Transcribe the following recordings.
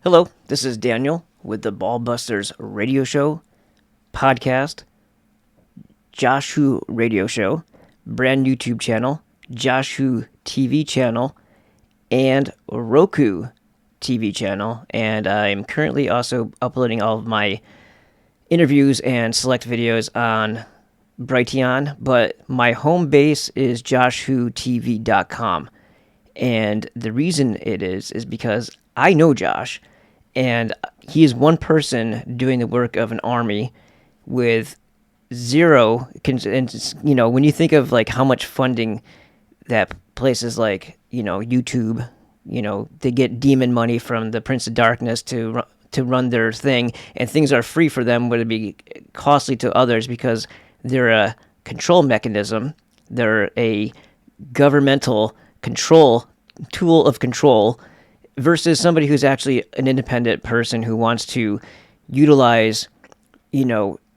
Hello, this is Daniel with the Ballbusters Radio Show, podcast, Josh Who Radio Show, brand YouTube channel, Josh Who TV channel, and Roku TV channel. And I'm currently also uploading all of my interviews and select videos on Brighteon, but my home base is joshwhotv.com. And the reason it is because I know Josh, and he is one person doing the work of an army with zero. And when you think of like how much funding that places like YouTube, they get demon money from the Prince of Darkness to run their thing, and things are free for them, would it be costly to others because they're a control mechanism. They're a governmental tool of control versus somebody who's actually an independent person who wants to utilize,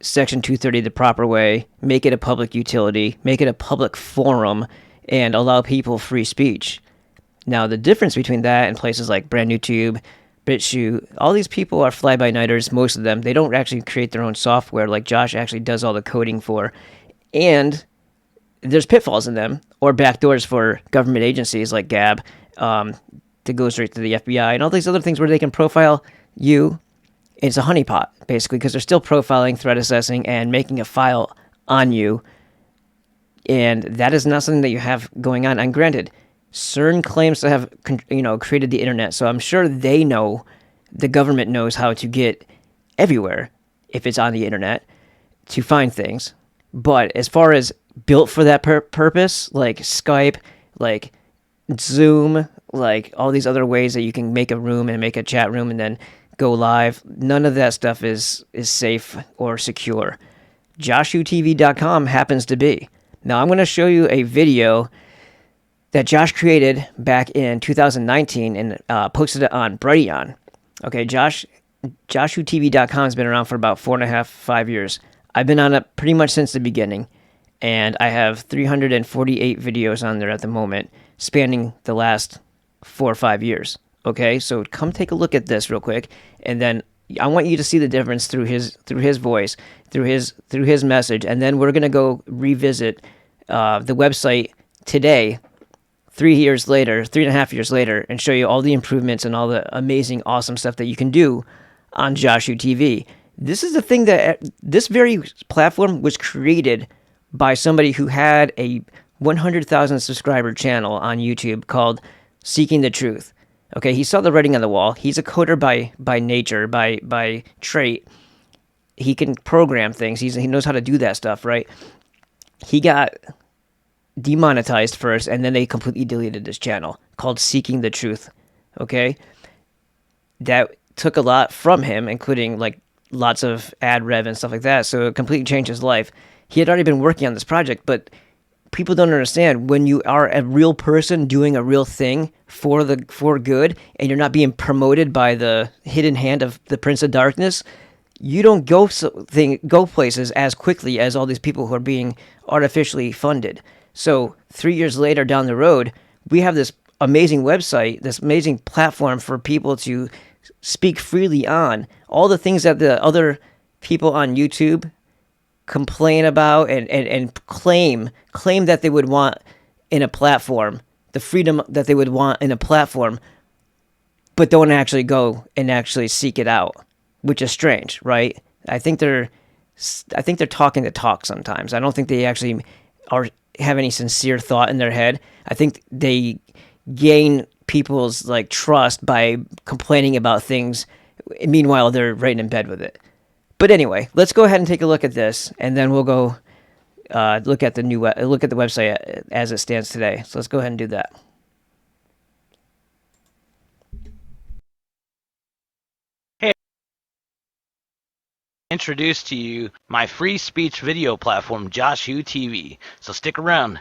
Section 230 the proper way, make it a public utility, make it a public forum, and allow people free speech. Now, the difference between that and places like Brand New Tube, BitChute, all these people are fly-by-nighters, most of them. They don't actually create their own software like Josh actually does all the coding for. And there's pitfalls in them, or backdoors for government agencies like Gab, to go straight to the FBI and all these other things where they can profile you. It's a honeypot, basically, because they're still profiling, threat assessing, and making a file on you. And that is not something that you have going on. And granted, CERN claims to have, created the internet, so I'm sure they know, the government knows how to get everywhere, if it's on the internet, to find things. But as far as built for that purpose, like Skype, like Zoom, like all these other ways that you can make a room and make a chat room and then go live, none of that stuff is safe or secure. JoshUTV.com happens to be. Now I'm going to show you a video that Josh created back in 2019 and posted it on Brighteon. Okay, JoshUTV.com has been around for about 4.5, 5 years. I've been on it pretty much since the beginning, and I have 348 videos on there at the moment, spanning the last 4 or 5 years. Okay, so come take a look at this real quick, and then I want you to see the difference through his voice, through his message, and then we're gonna go revisit the website today, 3.5 years later, and show you all the improvements and all the amazing, awesome stuff that you can do on Joshua TV. This is the thing that this very platform was created by somebody who had a 100,000 subscriber channel on YouTube called Seeking the Truth. Okay, he saw the writing on the wall. He's a coder by nature, by trait. He can program things. He knows how to do that stuff, right? He got demonetized first, and then they completely deleted his channel called Seeking the Truth. Okay, that took a lot from him, including like lots of ad rev and stuff like that. So it completely changed his life. He had already been working on this project, but people don't understand, when you are a real person doing a real thing for good, and you're not being promoted by the hidden hand of the Prince of Darkness, you don't go places as quickly as all these people who are being artificially funded. So 3 years later down the road, we have this amazing website, this amazing platform for people to speak freely on all the things that the other people on YouTube complain about and claim that they would want in a platform, the freedom that they would want in a platform, but don't actually go and actually seek it out, which is strange, right? I think they're talking the talk sometimes. I don't think they actually have any sincere thought in their head. I think they gain people's like trust by complaining about things. Meanwhile, they're right in bed with it. But anyway, let's go ahead and take a look at this, and then we'll go look at the website as it stands today. So let's go ahead and do that. Hey, introduce to you my free speech video platform, Josh Who TV. So stick around.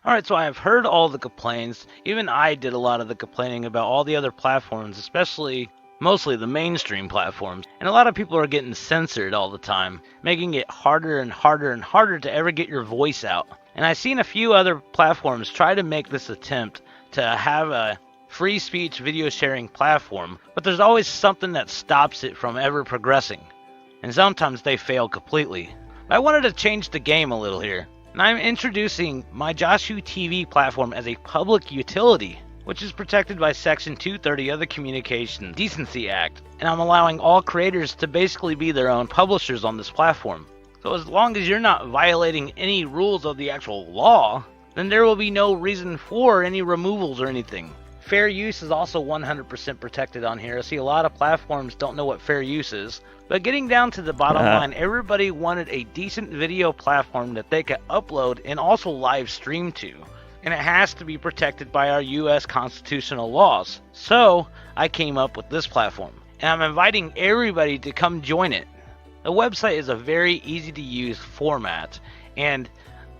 Alright, so I've heard all the complaints. Even I did a lot of the complaining about all the other platforms, especially mostly the mainstream platforms, and a lot of people are getting censored all the time, making it harder and harder and harder to ever get your voice out. And I've seen a few other platforms try to make this attempt to have a free speech video sharing platform, but there's always something that stops it from ever progressing. And sometimes they fail completely. But I wanted to change the game a little here, and I'm introducing my Joshu TV platform as a public utility, which is protected by Section 230 of the Communications Decency Act, and I'm allowing all creators to basically be their own publishers on this platform. So as long as you're not violating any rules of the actual law, then there will be no reason for any removals or anything. Fair use is also 100% protected on here. I see a lot of platforms don't know what fair use is. But getting down to the bottom line, everybody wanted a decent video platform that they could upload and also live stream to. And it has to be protected by our U.S. constitutional laws. So I came up with this platform. And I'm inviting everybody to come join it. The website is a very easy to use format. And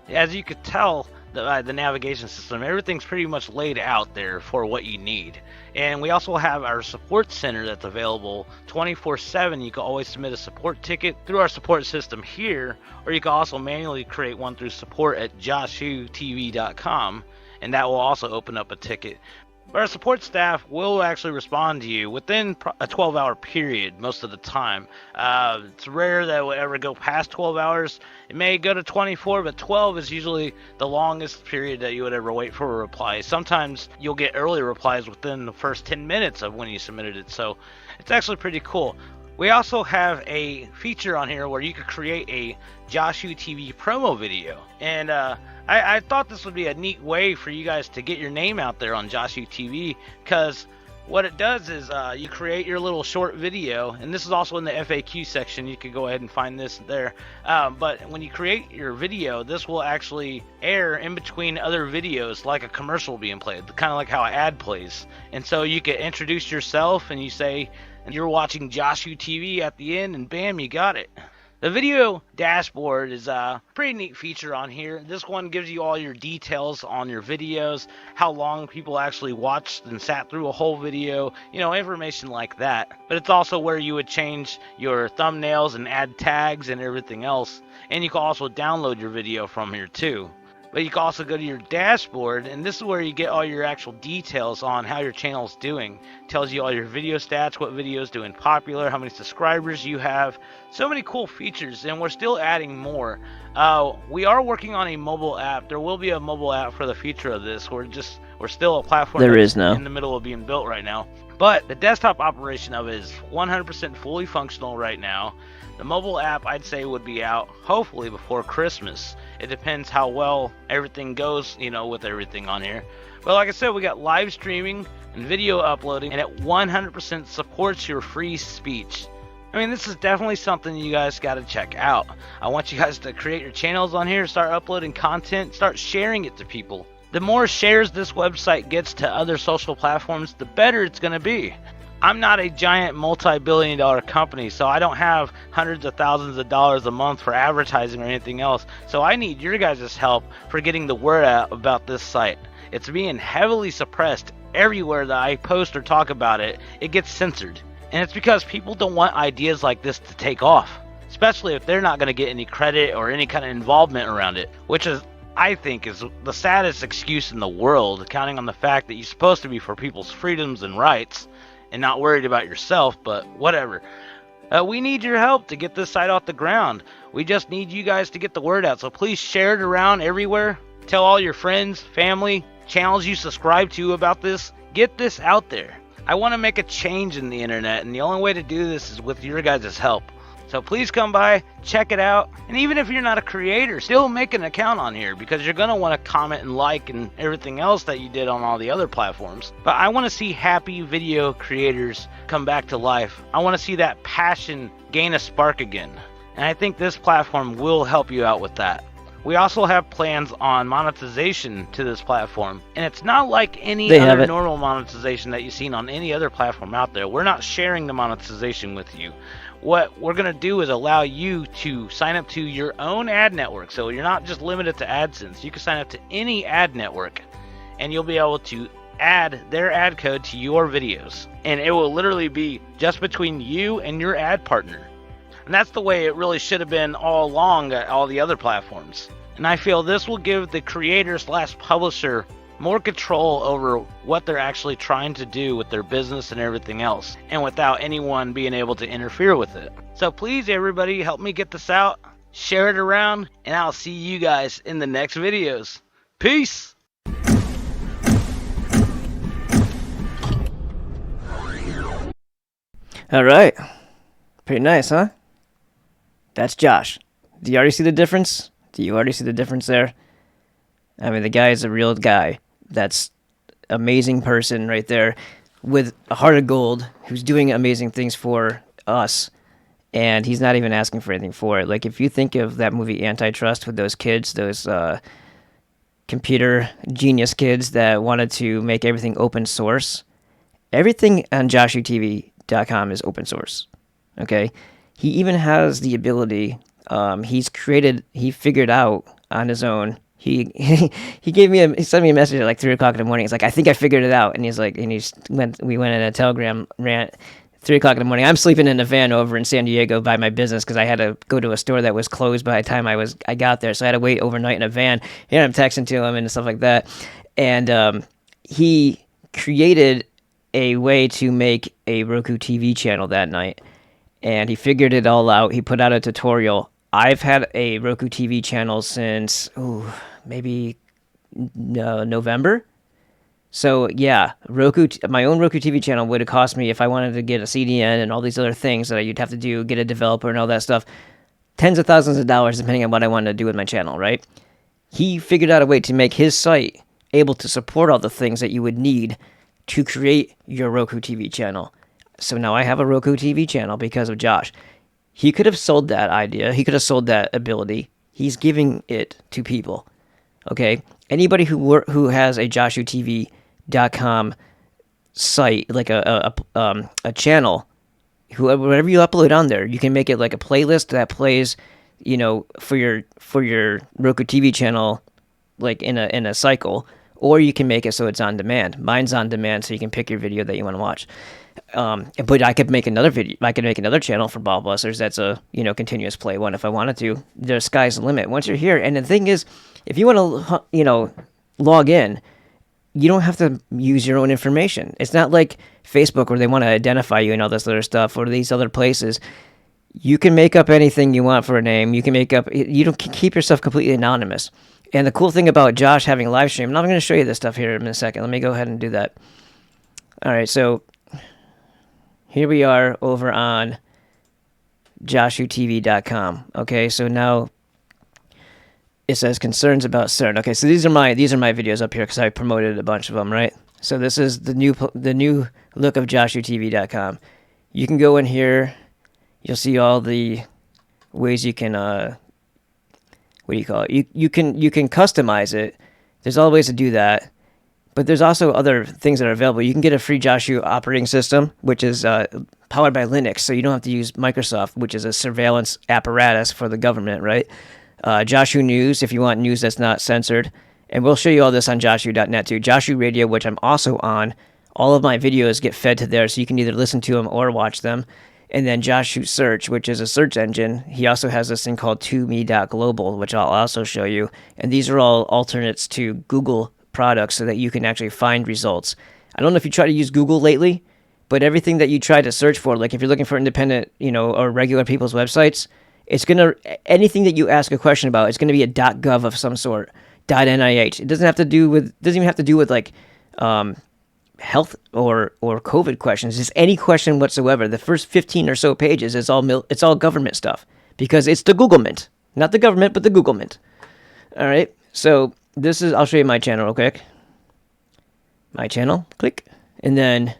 as you could tell, the navigation system, everything's pretty much laid out there for what you need. And we also have our support center that's available 24/7. You can always submit a support ticket through our support system here, or you can also manually create one through support at joshutv.com, and that will also open up a ticket. But our support staff will actually respond to you within a 12-hour period most of the time. It's rare that it will ever go past 12 hours. It may go to 24, but 12 is usually the longest period that you would ever wait for a reply. Sometimes you'll get early replies within the first 10 minutes of when you submitted it, so it's actually pretty cool. We also have a feature on here where you could create a Joshu TV promo video. And I thought this would be a neat way for you guys to get your name out there on Joshu TV, because what it does is you create your little short video, and this is also in the FAQ section. You could go ahead and find this there. But when you create your video, this will actually air in between other videos like a commercial being played, kind of like how an ad plays. And so you can introduce yourself and you say, and you're watching Joshu TV at the end, and bam, you got it. The video dashboard is a pretty neat feature on here. This one gives you all your details on your videos, how long people actually watched and sat through a whole video, information like that. But it's also where you would change your thumbnails and add tags and everything else. And you can also download your video from here too. But you can also go to your dashboard, and this is where you get all your actual details on how your channel is doing. It tells you all your video stats, what video is doing popular, how many subscribers you have. So many cool features, and we're still adding more. We are working on a mobile app. There will be a mobile app for the future of this. We're still a platform that's in the middle of being built right now. But the desktop operation of it is 100% fully functional right now. The mobile app, I'd say, would be out hopefully before Christmas. It depends how well everything goes, with everything on here. But like I said, we got live streaming and video uploading, and it 100% supports your free speech. I mean, this is definitely something you guys got to check out. I want you guys to create your channels on here, start uploading content, start sharing it to people. The more shares this website gets to other social platforms, the better it's going to be. I'm not a giant multi-billion-dollar company, so I don't have hundreds of thousands of dollars a month for advertising or anything else. So I need your guys' help for getting the word out about this site. It's being heavily suppressed everywhere that I post or talk about it. It gets censored. And it's because people don't want ideas like this to take off, especially if they're not going to get any credit or any kind of involvement around it, which is, I think, is the saddest excuse in the world, counting on the fact that you're supposed to be for people's freedoms and rights and not worried about yourself, but whatever. We need your help to get this site off the ground. We just need you guys to get the word out, so please share it around everywhere. Tell all your friends, family, channels you subscribe to about this. Get this out there. I want to make a change in the internet, and the only way to do this is with your guys' help. So please come by, check it out, and even if you're not a creator, still make an account on here, because you're going to want to comment and like and everything else that you did on all the other platforms. But I want to see happy video creators come back to life. I want to see that passion gain a spark again. And I think this platform will help you out with that. We also have plans on monetization to this platform, and it's not like any other normal monetization that you've seen on any other platform out there. We're not sharing the monetization with you. What we're going to do is allow you to sign up to your own ad network. So you're not just limited to AdSense. You can sign up to any ad network, and you'll be able to add their ad code to your videos. And it will literally be just between you and your ad partner. And that's the way it really should have been all along at all the other platforms. And I feel this will give the creator/publisher more control over what they're actually trying to do with their business and everything else, and without anyone being able to interfere with it. So please, everybody, help me get this out, share it around, and I'll see you guys in the next videos. Peace! All right. Pretty nice, huh? That's Josh. Do you already see the difference? Do you already see the difference there? I mean, the guy is a real guy. That's amazing person right there with a heart of gold who's doing amazing things for us, and he's not even asking for anything for it. Like, if you think of that movie Antitrust with those kids, those computer genius kids that wanted to make everything open source, everything on JoshuTV.com is open source. Okay? He even has the ability, he figured out on his own. He he sent me a message at like 3 o'clock in the morning. He's like, I think I figured it out. And we went in a Telegram rant 3 o'clock in the morning. I'm sleeping in a van over in San Diego by my business because I had to go to a store that was closed by the time I got there. So I had to wait overnight in a van. And I'm texting to him and stuff like that. And he created a way to make a Roku TV channel that night. And he figured it all out. He put out a tutorial. I've had a Roku TV channel since maybe November. So yeah, my own Roku TV channel would have cost me, if I wanted to get a CDN and all these other things that you'd have to do, get a developer and all that stuff, tens of thousands of dollars depending on what I wanted to do with my channel, right? He figured out a way to make his site able to support all the things that you would need to create your Roku TV channel. So now I have a Roku TV channel because of Josh. He could have sold that idea. He could have sold that ability. He's giving it to people. Okay? Anybody who has a JoshuTV.com site, like a channel, whatever you upload on there, you can make it like a playlist that plays, for your Roku TV channel, like in a cycle, or you can make it so it's on demand. Mine's on demand, so you can pick your video that you want to watch. But I could make another video. I could make another channel for Ball Busters that's a continuous play one if I wanted to. The sky's the limit once you're here. And the thing is, if you want to log in, you don't have to use your own information. It's not like Facebook where they want to identify you and all this other stuff, or these other places. You can make up anything you want for a name. You don't keep yourself completely anonymous. And the cool thing about Josh having a live stream, and I'm going to show you this stuff here in a second. Let me go ahead and do that. All right, so here we are over on JoshuTV.com. Okay, so now it says concerns about CERN. Okay, so these are my videos up here because I promoted a bunch of them, right? So this is the new look of JoshuTV.com. You can go in here. You'll see all the ways you can what do you call it? You can customize it. There's all ways to do that. But there's also other things that are available. You can get a free Joshu operating system, which is powered by Linux, so you don't have to use Microsoft, which is a surveillance apparatus for the government, right? Joshu News, if you want news that's not censored. And we'll show you all this on Joshu.net too. Joshu Radio, which I'm also on. All of my videos get fed to there, so you can either listen to them or watch them. And then Joshu Search, which is a search engine. He also has this thing called 2me.global, which I'll also show you. And these are all alternates to Google products so that you can actually find results. I don't know if you try to use Google lately, but everything that you try to search for, like if you're looking for independent, or regular people's websites, anything that you ask a question about, it's gonna be a .gov of some sort, .nih. It doesn't even have to do with like health or COVID questions. Just any question whatsoever. The first 15 or so pages is it's all government stuff because it's the Googlement, not the government, but the Googlement. All right, so. I'll show you my channel real quick. My channel, click. And then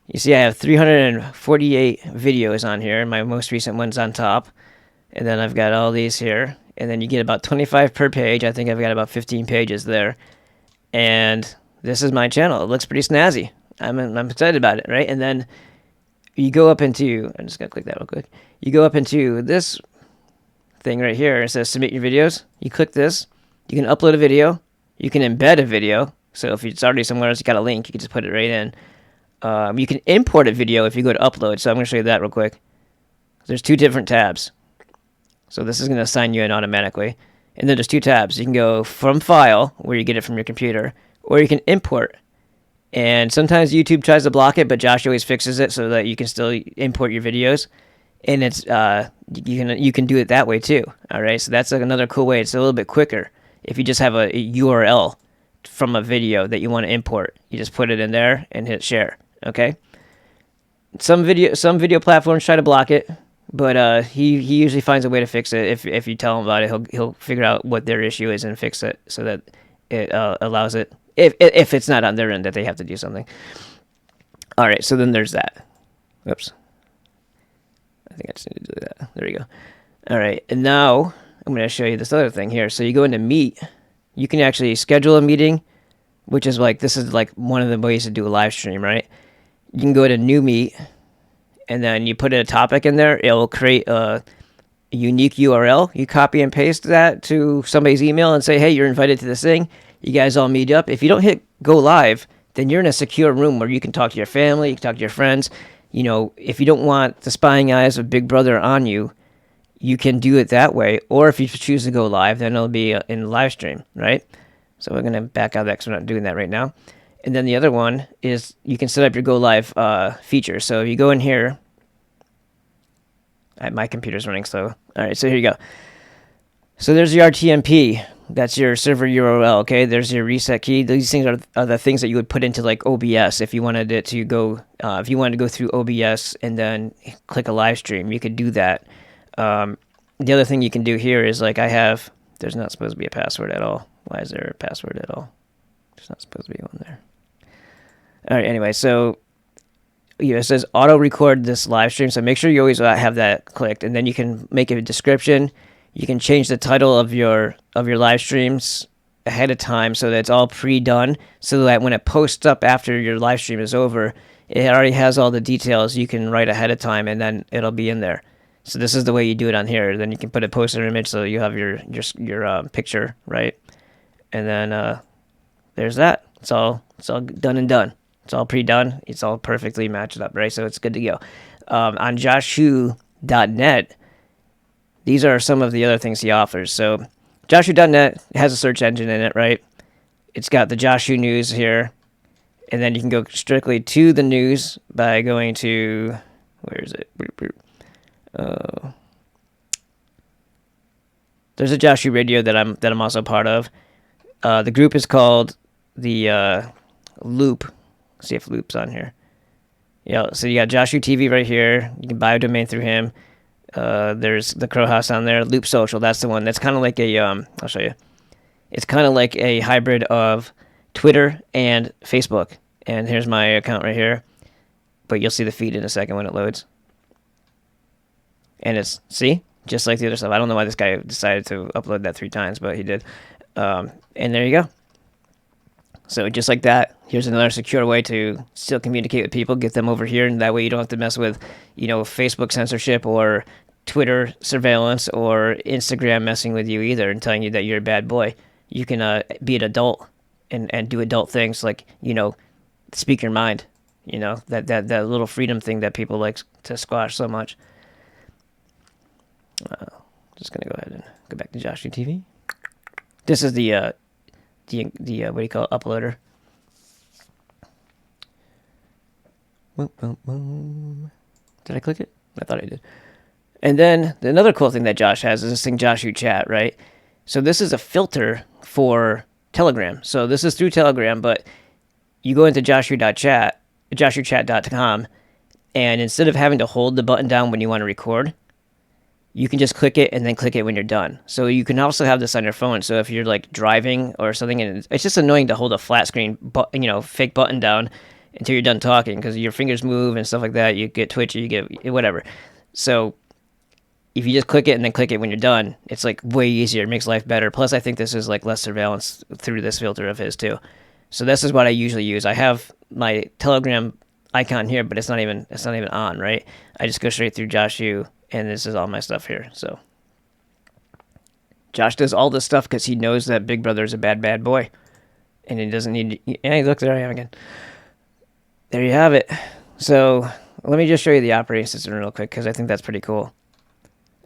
you see I have 348 videos on here. My most recent one's on top. And then I've got all these here. And then you get about 25 per page. I think I've got about 15 pages there. And this is my channel. It looks pretty snazzy. I'm excited about it, right? And then you go up into, I'm just going to click that real quick. You go up into this thing right here. It says submit your videos. You click this. You can upload a video. You can embed a video. So if it's already somewhere else, you got a link, you can just put it right in. You can import a video if you go to upload. So I'm going to show you that real quick. There's two different tabs. So this is going to assign you in automatically. And then there's two tabs. You can go from file, where you get it from your computer, or you can import. And sometimes YouTube tries to block it, but Josh always fixes it so that you can still import your videos. And it's you can do it that way too. All right, so that's another cool way. It's a little bit quicker. If you just have a URL from a video that you want to import, you just put it in there and hit share. Okay. Some video platforms try to block it, but he usually finds a way to fix it. If you tell him about it, he'll figure out what their issue is and fix it so that it allows it. If it's not on their end that they have to do something. All right, so then there's that. Whoops. I think I just need to do that. There you go. All right, and now I'm going to show you this other thing here. So you go into Meet. You can actually schedule a meeting, which is like, this is like one of the ways to do a live stream, right? You can go to New Meet, and then you put a topic in there. It will create a unique URL. You copy and paste that to somebody's email and say, hey, you're invited to this thing. You guys all meet up. If you don't hit go live, then you're in a secure room where you can talk to your family, you can talk to your friends. You know, if you don't want the spying eyes of Big Brother on you, you can do it that way. Or if you choose to go live, then it'll be in live stream, right? So we're going to back out of that because we're not doing that right now. And then the other one is you can set up your go live feature. So you go in here. My computer's running slow. All right, so here you go. So there's your RTMP. That's your server URL, okay? There's your reset key. These things are the things that you would put into like OBS if you wanted it to go. If you wanted to go through OBS and then click a live stream, you could do that. The other thing you can do here is like there's not supposed to be a password at all. Why is there a password at all? There's not supposed to be one there. All right, anyway, so it says auto record this live stream. So make sure you always have that clicked, and then you can make a description. You can change the title of your live streams ahead of time so that it's all pre-done, so that when it posts up after your live stream is over, it already has all the details you can write ahead of time, and then it'll be in there. So this is the way you do it on here. Then you can put a poster image so you have your picture, right? And then there's that. It's all done and done. It's all pre-done. It's all perfectly matched up, right? So it's good to go. On joshhu.net, these are some of the other things he offers. So joshhu.net has a search engine in it, right? It's got the Joshhu News here. And then you can go strictly to the news by going to, where is it? There's a Joshhu Radio that I'm also part of. The group is called the Loop. See if Loop's on here. Yeah, so you got Joshhu TV right here. You can buy a domain through him. There's the Crow House on there. Loop Social, that's the one. That's kind of like a I'll show you. It's kind of like a hybrid of Twitter and Facebook. And here's my account right here. But you'll see the feed in a second when it loads. And it's, see? Just like the other stuff. I don't know why this guy decided to upload that 3 times, but he did. And there you go. So just like that, here's another secure way to still communicate with people, get them over here, and that way you don't have to mess with, Facebook censorship or Twitter surveillance or Instagram messing with you either and telling you that you're a bad boy. You can be an adult and do adult things like, speak your mind, that little freedom thing that people like to squash so much. Just going to go ahead and go back to Joshua TV. This is the what do you call it, uploader. Boom, boom, boom. Did I click it? I thought I did. And then another cool thing that Josh has is this thing, Joshua Chat, right? So this is a filter for Telegram. So this is through Telegram, but you go into joshua.chat, joshuachat.com, and instead of having to hold the button down when you want to record, you can just click it and then click it when you're done. So you can also have this on your phone. So if you're like driving or something, and it's just annoying to hold a flat screen, fake button down until you're done talking because your fingers move and stuff like that. You get twitchy, you get whatever. So if you just click it and then click it when you're done, it's like way easier. It makes life better. Plus, I think this is like less surveillance through this filter of his too. So this is what I usually use. I have my Telegram icon here, but it's not even on, right? I just go straight through Joshua. And this is all my stuff here. So Josh does all this stuff because he knows that Big Brother is a bad, bad boy. and it doesn't need. Hey, look, there I am again. There you have it. So let me just show you the operating system real quick because I think that's pretty cool.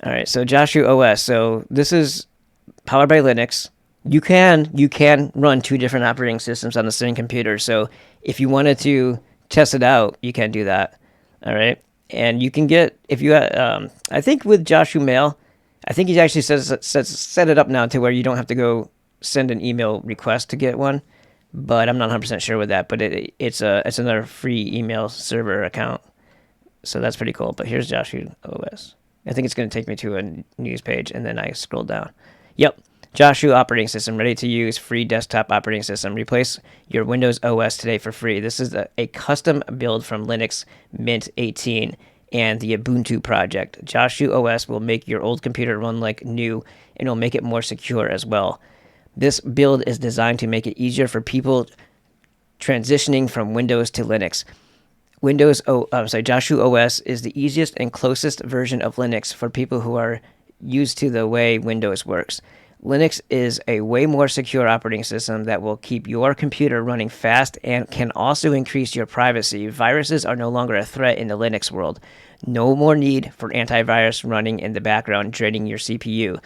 All right, so Joshu OS. So this is powered by Linux. You can run two different operating systems on the same computer. So if you wanted to test it out, you can do that. All right, and you can get if you I think with Joshu Mail, I think he actually set it up now to where you don't have to go send an email request to get one. But I'm not 100% sure with that. But it's another free email server account, so that's pretty cool. But here's Joshu OS. I think it's going to take me to a news page, and then I scroll down. Yep, Joshu operating system, ready to use, free desktop operating system. Replace your Windows OS today for free. This is a custom build from Linux Mint 18 and the Ubuntu project. Joshu OS will make your old computer run like new, and will make it more secure as well. This build is designed to make it easier for people transitioning from Windows to Linux. Joshu OS is the easiest and closest version of Linux for people who are used to the way Windows works. Linux is a way more secure operating system that will keep your computer running fast and can also increase your privacy. Viruses are no longer a threat in the Linux world. No more need for antivirus running in the background, draining your CPU.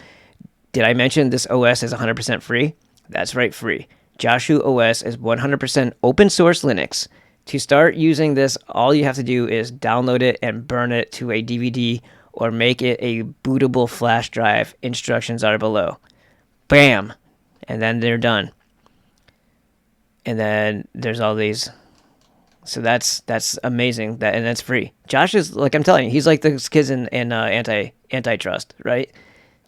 Did I mention this OS is 100% free? That's right, free. Joshu OS is 100% open source Linux. To start using this, all you have to do is download it and burn it to a DVD or make it a bootable flash drive. Instructions are below. Bam! And then they're done. And then there's all these. So that's amazing. And that's free. Josh is, like I'm telling you, he's like those kids in antitrust, right?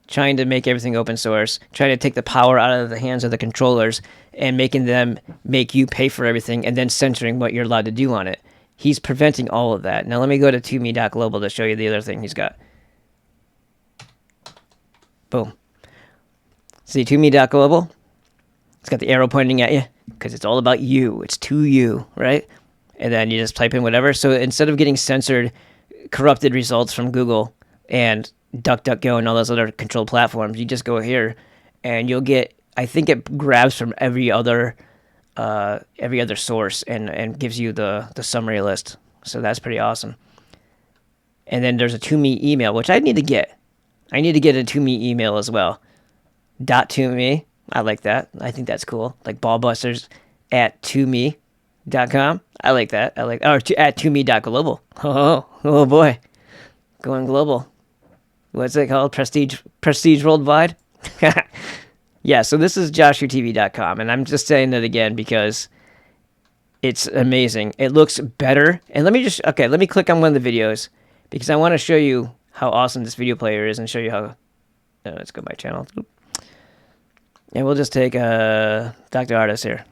Trying to make everything open source, trying to take the power out of the hands of the controllers and making them make you pay for everything and then censoring what you're allowed to do on it. He's preventing all of that. Now let me go to 2me.global to show you the other thing he's got. Boom. See 2me.global? It's got the arrow pointing at you because it's all about you. It's to you, right? And then you just type in whatever. So instead of getting censored, corrupted results from Google and DuckDuckGo and all those other controlled platforms, you just go here and you'll get, I think it grabs from every other source and gives you the summary list. So that's pretty awesome. And then there's a 2me email, which I need to get. I need to get a 2me email as well. .2me. I like that. I think that's cool. Like ballbusters at 2me.com. I like that. At 2me.global. Oh boy. Going global. What's it called? Prestige Worldwide? Yeah, so this is JoshuTV.com, and I'm just saying it again because it's amazing. It looks better. And let me click on one of the videos because I want to show you how awesome this video player is and show you how. Let's go to my channel. And we'll just take Dr. Artist here.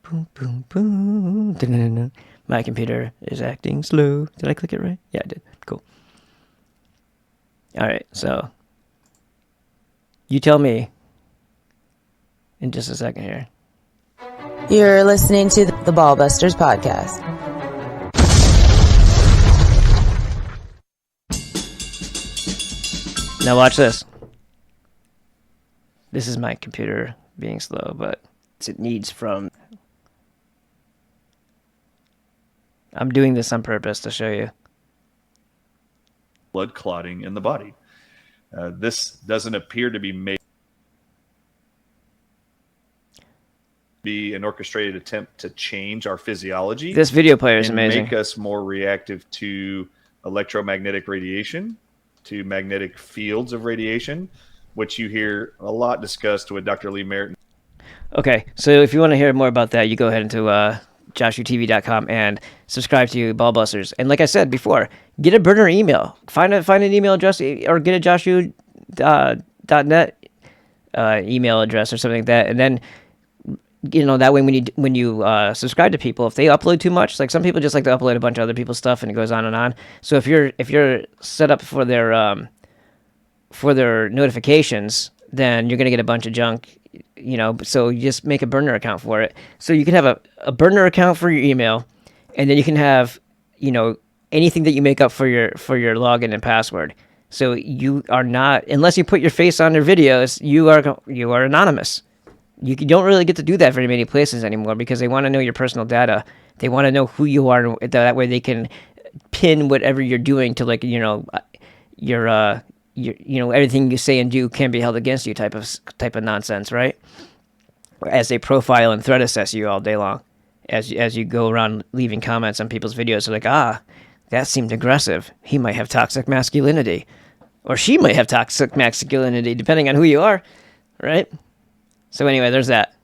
Boom, boom, boom. Da-da-da-da. My computer is acting slow. Did I click it right? Yeah, I did. Cool. All right, so you tell me in just a second here. You're listening to the Ballbusters podcast. Now watch this. This is my computer being slow, but it needs from... I'm doing this on purpose to show you. Blood clotting in the body. This doesn't appear to be an orchestrated attempt to change our physiology. This video player is amazing. Make us more reactive to electromagnetic radiation, to magnetic fields of radiation, which you hear a lot discussed with Dr. Lee Merritt. Okay, so if you want to hear more about that, you go ahead into JoshuTV.com and subscribe to Ballbusters. And like I said before, get a burner email. Find an email address or get a Joshu.net email address or something like that. And then, that way when you subscribe to people, if they upload too much, like some people just like to upload a bunch of other people's stuff and it goes on and on. So if you're set up for their notifications, then you're going to get a bunch of junk. So you just make a burner account for it. So you can have a burner account for your email, and then you can have, anything that you make up for your login and password. So you are not, unless you put your face on their videos, you are anonymous. You don't really get to do that very many places anymore because they want to know your personal data. They want to know who you are. That way they can pin whatever you're doing to, like, your everything you say and do can be held against you type of nonsense, right? As they profile and threat assess you all day long, as you go around leaving comments on people's videos. They're like, that seemed aggressive. He might have toxic masculinity, or she might have toxic masculinity, depending on who you are, right? So anyway, there's that.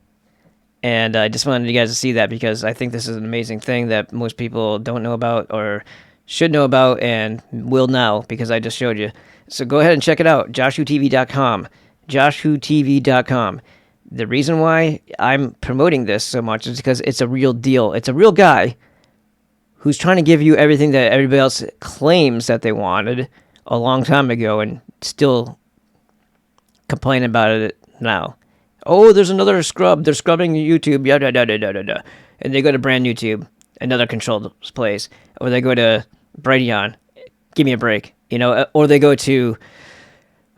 And I just wanted you guys to see that because I think this is an amazing thing that most people don't know about or should know about and will now because I just showed you. So go ahead and check it out, joshutv.com, joshutv.com. The reason why I'm promoting this so much is because it's a real deal. It's a real guy who's trying to give you everything that everybody else claims that they wanted a long time ago and still complain about it now. Oh, there's another scrub. They're scrubbing YouTube. Yada, yada, yada, yada. And they go to brand YouTube, another controlled place. Or they go to Brighteon. Give me a break. Or they go to,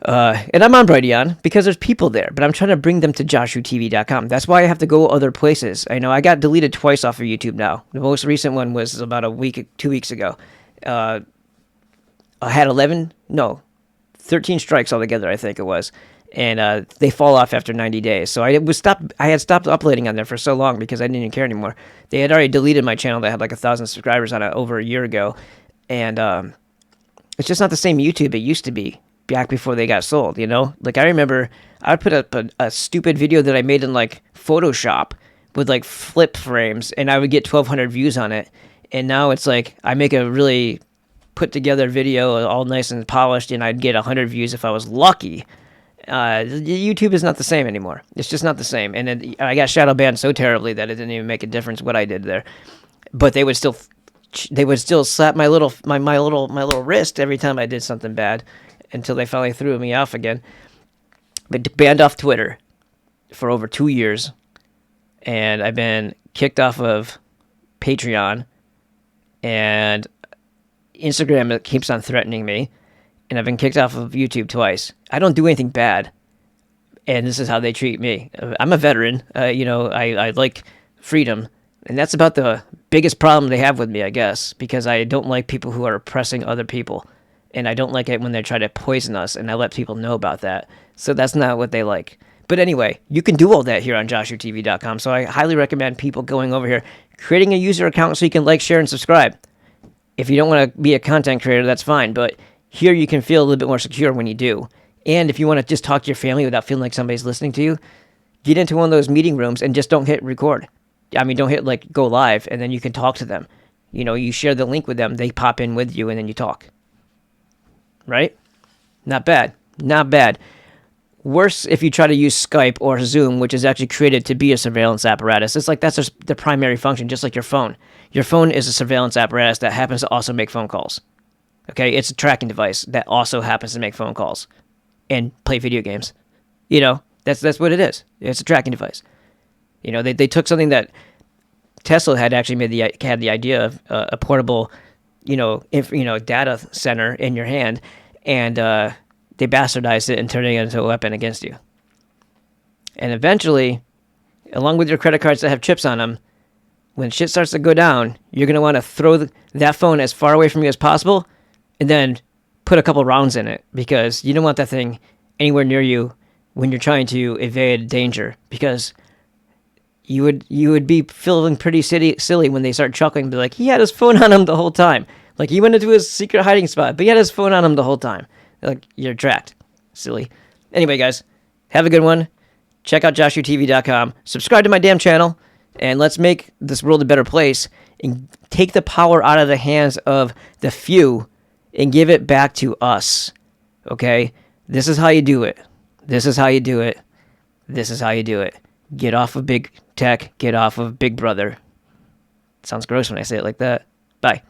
and I'm on Brighteon because there's people there, but I'm trying to bring them to joshutv.com. That's why I have to go other places. I know I got deleted twice off of YouTube now. The most recent one was about 2 weeks ago. I had 13 strikes altogether, I think it was. And they fall off after 90 days. So I had stopped uploading on there for so long because I didn't even care anymore. They had already deleted my channel that had like 1,000 subscribers on it over a year ago. And it's just not the same YouTube it used to be back before they got sold, Like, I remember I would put up a stupid video that I made in like Photoshop with like flip frames, and I would get 1,200 views on it. And now it's like I make a really put together video all nice and polished, and I'd get 100 views if I was lucky. YouTube is not the same anymore. It's just not the same. And I got shadow banned so terribly that it didn't even make a difference what I did there. But they would still slap my little wrist every time I did something bad until they finally threw me off again. But banned off Twitter for over 2 years, and I've been kicked off of Patreon, and Instagram keeps on threatening me. And I've been kicked off of YouTube twice. I don't do anything bad, and this is how they treat me. I'm a veteran. I like freedom, and that's about the biggest problem they have with me, I guess, because I don't like people who are oppressing other people, and I don't like it when they try to poison us, and I let people know about that. So that's not what they like. But anyway, you can do all that here on joshutv.com, so I highly recommend people going over here, creating a user account so you can like, share, and subscribe. If you don't want to be a content creator, that's fine, but here you can feel a little bit more secure when you do. And if you want to just talk to your family without feeling like somebody's listening to you, get into one of those meeting rooms and just don't hit record. I mean, don't hit like go live, and then you can talk to them. You share the link with them, they pop in with you, and then you talk. Right? Not bad. Not bad. Worse if you try to use Skype or Zoom, which is actually created to be a surveillance apparatus. It's like that's just the primary function, just like your phone. Your phone is a surveillance apparatus that happens to also make phone calls. Okay, it's a tracking device that also happens to make phone calls and play video games. That's what it is. It's a tracking device. They took something that Tesla had actually had the idea of a portable, data center in your hand, and they bastardized it and turned it into a weapon against you. And eventually, along with your credit cards that have chips on them, when shit starts to go down, you're going to want to throw that phone as far away from you as possible, and then put a couple rounds in it, because you don't want that thing anywhere near you when you're trying to evade danger, because you would be feeling pretty silly when they start chuckling and be like, he had his phone on him the whole time. Like, he went into his secret hiding spot, but he had his phone on him the whole time. Like, you're tracked. Silly. Anyway, guys, have a good one. Check out joshutv.com. Subscribe to my damn channel, and let's make this world a better place and take the power out of the hands of the few and give it back to us. Okay? This is how you do it. This is how you do it. This is how you do it. Get off of big tech. Get off of Big Brother. It sounds gross when I say it like that. Bye.